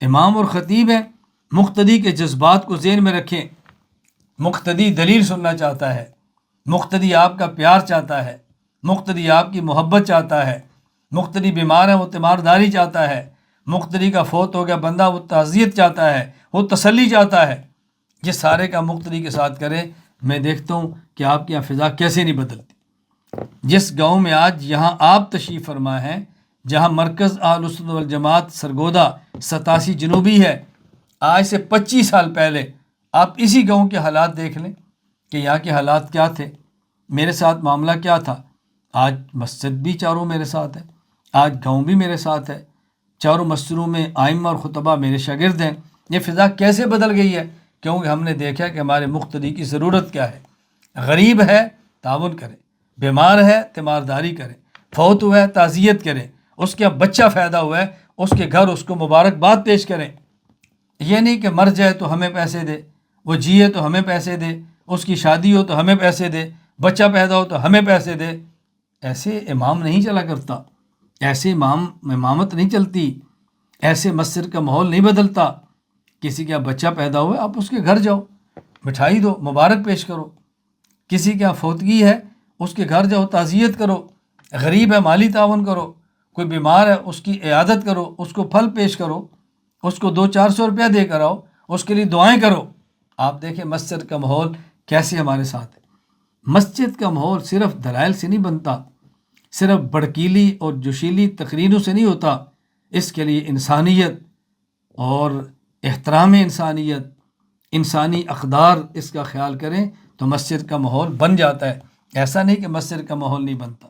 امام اور خطیب ہیں، مقتدی کے جذبات کو ذہن میں رکھیں۔ مقتدی دلیل سننا چاہتا ہے، مقتدی آپ کا پیار چاہتا ہے، مقتدی آپ کی محبت چاہتا ہے، مقتدی بیمار ہے وہ تیمارداری چاہتا ہے، مقتدی کا فوت ہو گیا بندہ وہ تعزیت چاہتا ہے، وہ تسلی چاہتا ہے۔ یہ سارے کا مقتدی کے ساتھ کرے، میں دیکھتا ہوں کہ آپ کی یہاں فضا کیسے نہیں بدلتی۔ جس گاؤں میں آج یہاں آپ تشریف فرما ہیں، جہاں مرکز اہل سنت والجماعت سرگودا 87 جنوبی ہے، آج سے 25 سال پہلے آپ اسی گاؤں کے حالات دیکھ لیں کہ یہاں کے حالات کیا تھے، میرے ساتھ معاملہ کیا تھا۔ آج مسجد بھی چاروں میرے ساتھ ہے، آج گاؤں بھی میرے ساتھ ہے، چاروں مسجدوں میں ائمہ اور خطبہ میرے شاگرد ہیں۔ یہ فضا کیسے بدل گئی ہے؟ کیونکہ ہم نے دیکھا کہ ہمارے مقتدی کی ضرورت کیا ہے۔ غریب ہے تعاون کرے، بیمار ہے تیمارداری کرے، فوت ہوا ہے تعزیت کریں، اس کا بچہ پیدا ہوا ہے اس کے گھر اس کو مبارکباد پیش کریں۔ یہ نہیں کہ مر جائے تو ہمیں پیسے دے، وہ جیے تو ہمیں پیسے دے، اس کی شادی ہو تو ہمیں پیسے دے، بچہ پیدا ہو تو ہمیں پیسے دے۔ ایسے امام نہیں چلا کرتا، ایسے امامت نہیں چلتی، ایسے مسجد کا ماحول نہیں بدلتا۔ کسی کا بچہ پیدا ہوا آپ اس کے گھر جاؤ، مٹھائی دو، مبارک پیش کرو۔ کسی کا فوتگی ہے اس کے گھر جاؤ، تعزیت کرو۔ غریب ہے مالی تعاون کرو، کوئی بیمار ہے اس کی عیادت کرو، اس کو پھل پیش کرو، اس کو 200-400 روپیہ دے کر آؤ، اس کے لیے دعائیں کرو۔ آپ دیکھیں مسجد کا ماحول کیسے ہمارے ساتھ ہے۔ مسجد کا ماحول صرف دلائل سے نہیں بنتا، صرف بڑکیلی اور جوشیلی تقریروں سے نہیں ہوتا، اس کے لیے انسانیت اور احترام انسانیت، انسانی اقدار اس کا خیال کریں تو مسجد کا ماحول بن جاتا ہے۔ ایسا نہیں کہ مسجد کا ماحول نہیں بنتا۔